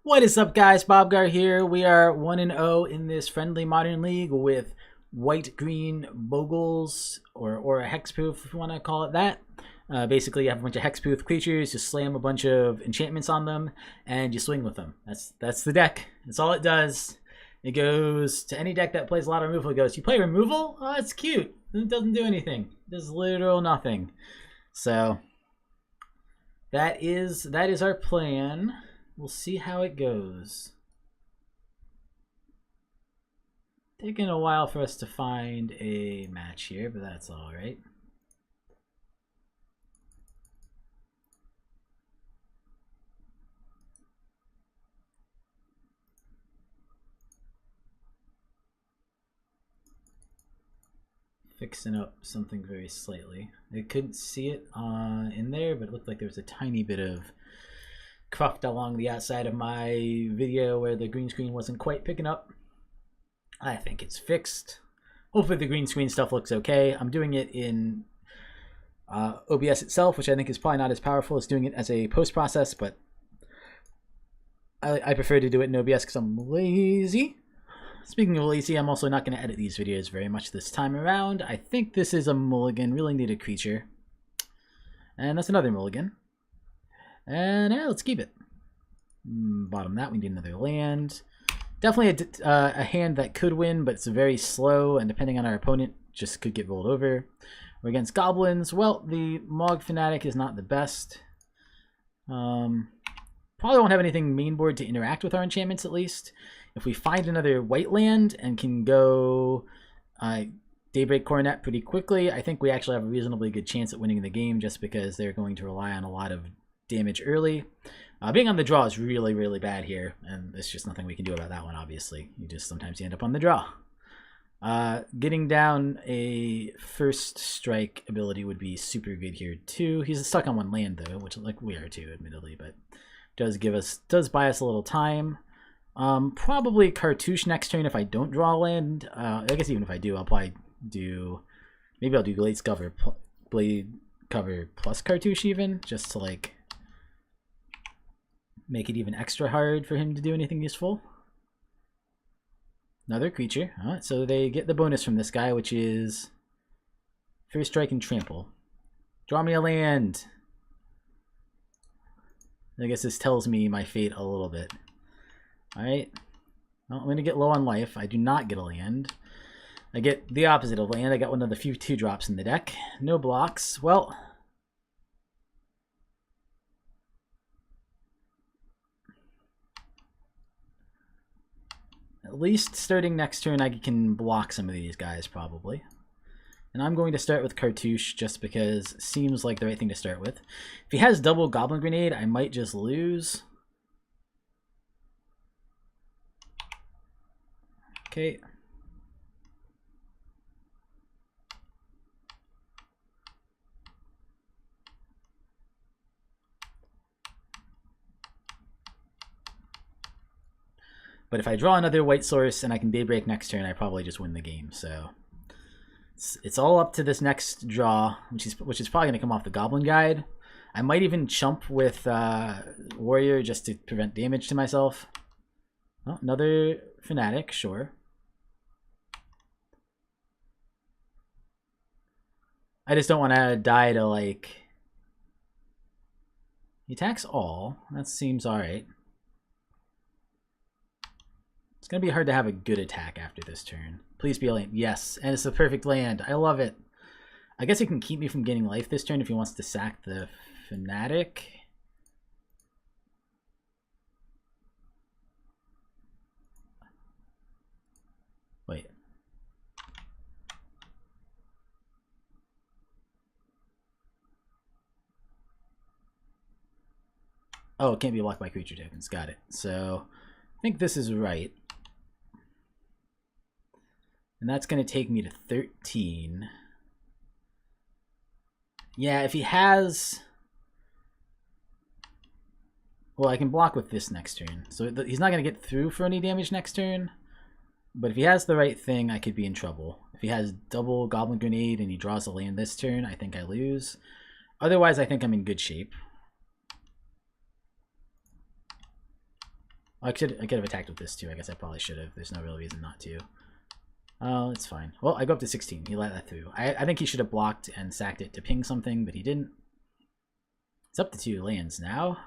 What is up, guys? Bobgar here. We are 1-0 in this friendly modern league with white-green Bogles, or a hexproof, if you want to call it that. Basically, you have a bunch of hexproof creatures, you slam a bunch of enchantments on them, and you swing with them. That's the deck. That's all it does. It goes to any deck that plays a lot of removal. It goes, you play removal? Oh, that's cute. It doesn't do anything. It does literal nothing. So that is our plan. We'll see how it goes. Taking a while for us to find a match here, but that's all right. Fixing up something very slightly. I couldn't see it in there, but it looked like there was a tiny bit of cruft along the outside of my video where the green screen wasn't quite picking up. I think it's fixed. Hopefully the green screen stuff looks okay. I'm doing it in OBS itself, which I think is probably not as powerful as doing it as a post process, but I prefer to do it in OBS because I'm lazy. Speaking of lazy, I'm also not going to edit these videos very much this time around. I think this is a mulligan. Really need a creature. And that's another mulligan. And yeah, let's keep it. Bottom that, we need another land. Definitely a hand that could win, but it's very slow, and depending on our opponent, just could get rolled over. We're against Goblins. Well, the Mog Fanatic is not the best. Probably won't have anything main board to interact with our enchantments, at least. If we find another white land and can go Daybreak Coronet pretty quickly, I think we actually have a reasonably good chance at winning the game, just because they're going to rely on a lot of damage early. Being on the draw is really, really bad here, and there's just nothing we can do about that one, obviously. Sometimes you end up on the draw. Getting down a first strike ability would be super good here, too. He's stuck on one land, though, which, like, we are, too, admittedly, but does buy us a little time. Probably Cartouche next turn if I don't draw land. I guess even if I do, I'll probably do... Maybe I'll do Blade Cover plus Cartouche even, just to, like, make it even extra hard for him to do anything useful. Another creature. Alright, so they get the bonus from this guy, which is First Strike and Trample. Draw me a land. I guess this tells me my fate a little bit. Alright. Well, I'm going to get low on life. I do not get a land. I get the opposite of land. I got one of the few 2-drops in the deck. No blocks. Well... At least starting next turn I can block some of these guys, probably. And I'm going to start with Cartouche just because it seems like the right thing to start with. If he has double Goblin Grenade, I might just lose. Okay. But if I draw another white source and I can Daybreak next turn, I probably just win the game. So it's all up to this next draw, which is probably going to come off the Goblin Guide. I might even chump with Warrior just to prevent damage to myself. Oh, another Fanatic, sure. I just don't want to die to, like... He attacks all. That seems alright. It's going to be hard to have a good attack after this turn. Please be a land. Yes, and it's the perfect land. I love it. I guess he can keep me from getting life this turn if he wants to sack the Fanatic. Wait. Oh, it can't be blocked by creature tokens. Got it. So, I think this is right. And that's going to take me to 13. Yeah, if he has... Well, I can block with this next turn. So he's not going to get through for any damage next turn. But if he has the right thing, I could be in trouble. If he has double Goblin Grenade and he draws a land this turn, I think I lose. Otherwise, I think I'm in good shape. I could have attacked with this too. I guess I probably should have. There's no real reason not to. Oh, it's fine. Well, I go up to 16. He let that through. I think he should have blocked and sacked it to ping something, but he didn't. It's up to 2 lands now.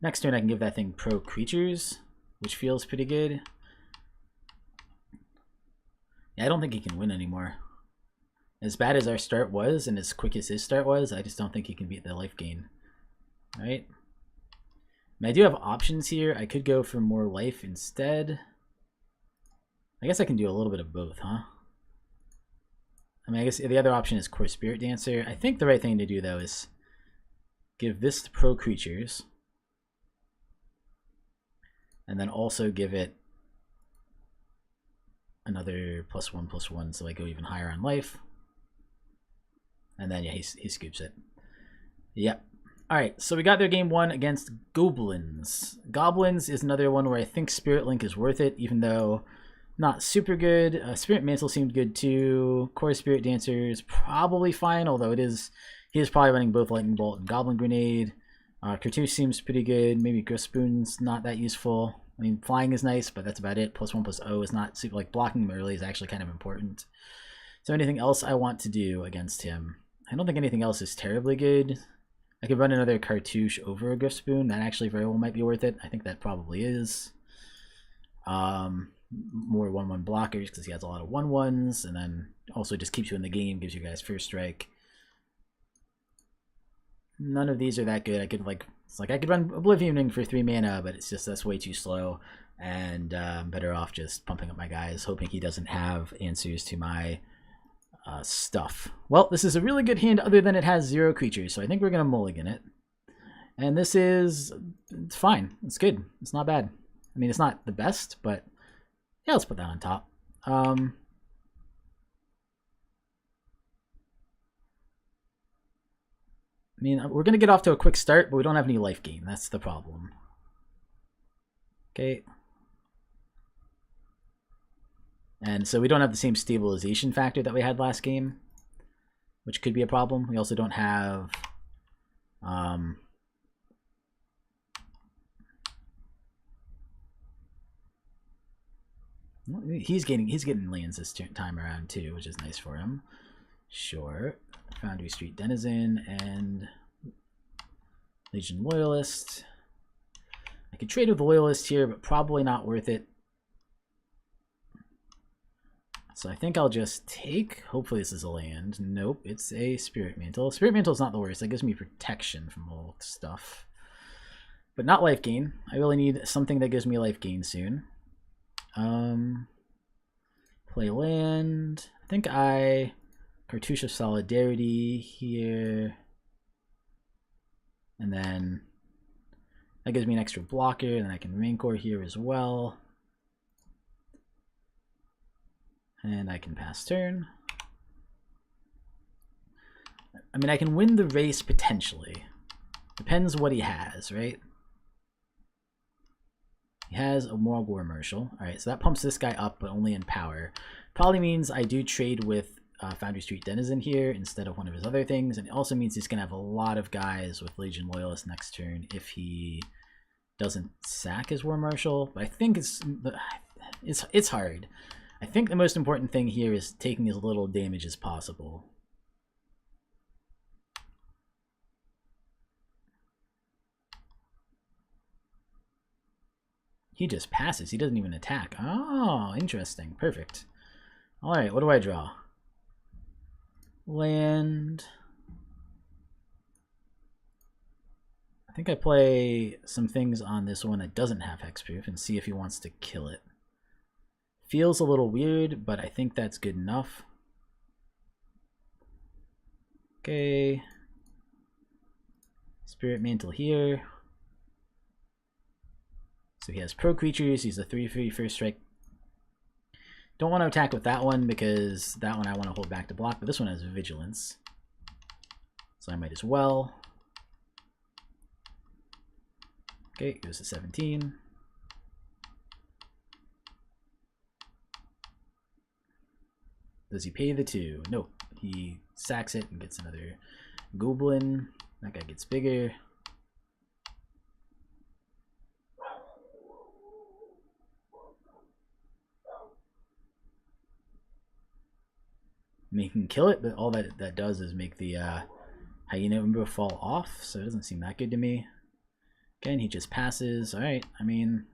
Next turn I can give that thing pro creatures, which feels pretty good. Yeah, I don't think he can win anymore. As bad as our start was and as quick as his start was, I just don't think he can beat the life gain. Alright. I do have options here. I could go for more life instead. I guess I can do a little bit of both, huh? I mean, I guess the other option is Core Spirit Dancer. I think the right thing to do, though, is give this to pro creatures. And then also give it another +1/+1, so I go even higher on life. And then, yeah, he scoops it. Yep. Alright, so we got their game 1 against Goblins. Goblins is another one where I think Spirit Link is worth it, even though not super good. Spirit Mantle seemed good too. Core Spirit Dancer is probably fine, although he is probably running both Lightning Bolt and Goblin Grenade. Cartouche seems pretty good. Maybe Grispoon's not that useful. I mean, flying is nice, but that's about it. +1/+0 is not super, like, blocking him early is actually kind of important. So anything else I want to do against him? I don't think anything else is terribly good. I could run another Cartouche over a Grispoon. That actually very well might be worth it. I think that probably is. More 1/1 blockers because he has a lot of 1/1s, and then also just keeps you in the game, gives you guys first strike. None of these are that good. I could I could run Oblivioning for 3 mana, but it's just that's way too slow, and I'm better off just pumping up my guys, hoping he doesn't have answers to my stuff. Well, this is a really good hand other than it has 0 creatures, so I think we're going to mulligan it. And it's fine. It's good. It's not bad. I mean, it's not the best, but yeah, let's put that on top. I mean, we're going to get off to a quick start, but we don't have any life gain. That's the problem. Okay. And so we don't have the same stabilization factor that we had last game, which could be a problem. We also don't have he's getting lands this time around too, which is nice for him. Sure. Foundry Street Denizen and Legion Loyalist. I could trade with the Loyalist here, but probably not worth it. So I think I'll just take, hopefully this is a land. Nope, it's a Spirit Mantle. Spirit Mantle is not the worst. That gives me protection from all stuff. But not life gain. I really need something that gives me life gain soon. Play land. I think Cartouche of Solidarity here. And then that gives me an extra blocker, and then I can Rancor here as well. And I can pass turn. I mean, I can win the race potentially. Depends what he has, right? He has a Moral War Marshal. Alright, so that pumps this guy up, but only in power. Probably means I do trade with Foundry Street Denizen here instead of one of his other things. And it also means he's going to have a lot of guys with Legion Loyalist next turn if he doesn't sack his War Marshal. But I think it's hard. I think the most important thing here is taking as little damage as possible. He just passes. He doesn't even attack. Oh, interesting. Perfect. Alright, what do I draw? Land. I think I play some things on this one that doesn't have hexproof and see if he wants to kill it. Feels a little weird, but I think that's good enough. Okay. Spirit Mantle here. So he has pro creatures. He's a 3/3 first strike. Don't want to attack with that one because that one I want to hold back to block, but this one has vigilance. So I might as well. Okay, goes to 17. Does he pay the 2? Nope. He sacks it and gets another Goblin. That guy gets bigger. mean, he can kill it, but all that does is make the hyena ember fall off, so it doesn't seem that good to me. Again, he just passes. Alright, I mean,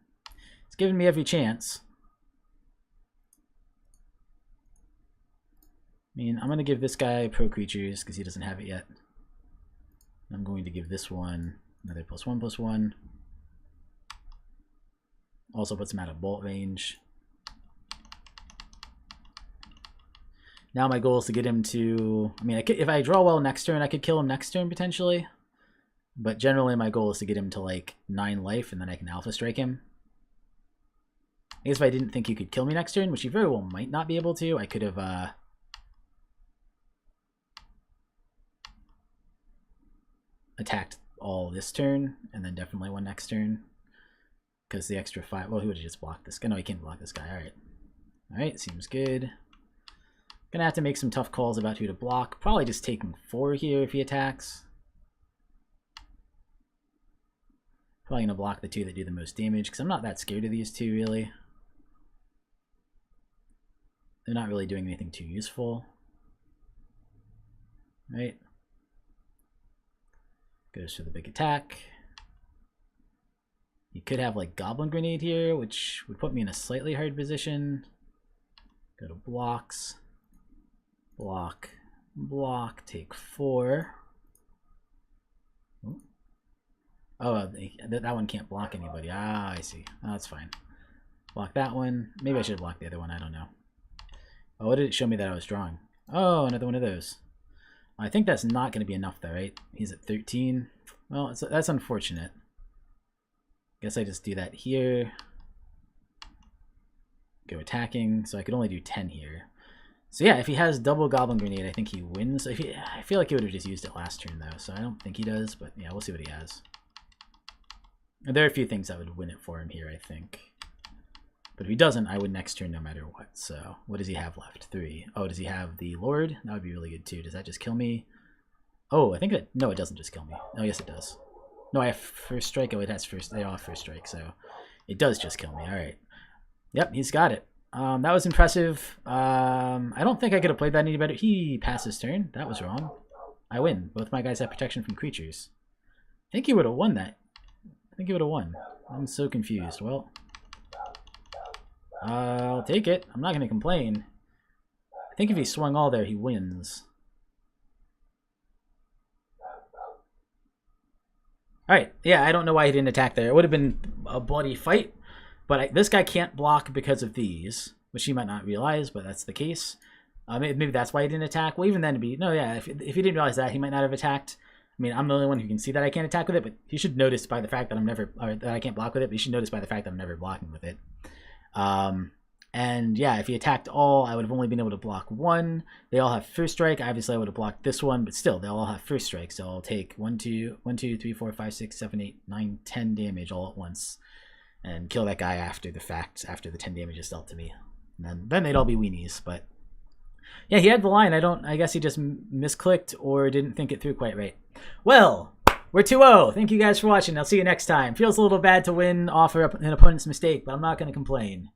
it's giving me every chance. I mean, I'm going to give this guy pro creatures because he doesn't have it yet. I'm going to give this one another +1/+1. Also puts him out of bolt range. Now my goal is to get him to... I mean, if I draw well next turn, I could kill him next turn potentially. But generally my goal is to get him to like 9 life and then I can alpha strike him. I guess if I didn't think he could kill me next turn, which he very well might not be able to, I could have... attacked all this turn and then definitely one next turn. Because the extra 5... Well, he would have just blocked this guy. No, he can't block this guy. Alright. Alright, seems good. Gonna have to make some tough calls about who to block. Probably just taking 4 here if he attacks. Probably gonna block the 2 that do the most damage because I'm not that scared of these 2 really. They're not really doing anything too useful. Right. Goes for the big attack. You could have like Goblin Grenade here, which would put me in a slightly hard position. Go to blocks. Block. Block. Take 4. Ooh. Oh, that one can't block anybody. Ah, I see. Oh, that's fine. Block that one. Maybe I should have blocked the other one. I don't know. Oh, what did it show me that I was drawing? Oh, another one of those. I think that's not going to be enough though, right? He's at 13. Well, that's unfortunate. Guess I just do that here. Go attacking, so I could only do 10 here. So yeah, if he has double Goblin Grenade, I think he wins. I feel like he would have just used it last turn though, so I don't think he does, but yeah, we'll see what he has. And there are a few things that would win it for him here, I think. But if he doesn't, I would next turn no matter what. So what does he have left? 3. Oh, does he have the Lord? That would be really good too. Does that just kill me? Oh, I think that... No, it doesn't just kill me. Oh, yes, it does. No, I have first strike. Oh, it has first... They all have first strike, so it does just kill me. All right. Yep, he's got it. That was impressive. I don't think I could have played that any better. He passes turn. That was wrong. I win. Both my guys have protection from creatures. I think he would have won that. I think he would have won. I'm so confused. Well... I'll take it. I'm not going to complain. I think if he swung all there, he wins. Alright, yeah, I don't know why he didn't attack there. It would have been a bloody fight, but this guy can't block because of these, which he might not realize, but that's the case. Maybe that's why he didn't attack. Well, even then, no, yeah, if he didn't realize that, he might not have attacked. I mean, I'm the only one who can see that I can't attack with it, but he should notice by the fact that that I can't block with it, but he should notice by the fact that I'm never blocking with it. And yeah, if he attacked all, I would have only been able to block 1. They all have first strike. Obviously, I would have blocked this one, but still, they'll all have first strike. So I'll take 1, 2, 3, 4, 5, 6, 7, 8, 9, 10 damage all at once, and kill that guy after the fact, after the 10 damage is dealt to me. And then they'd all be weenies. But yeah, he had the line. I guess he just misclicked or didn't think it through quite right. Well, we're 2-0. Thank you guys for watching. I'll see you next time. Feels a little bad to win off an opponent's mistake, but I'm not going to complain.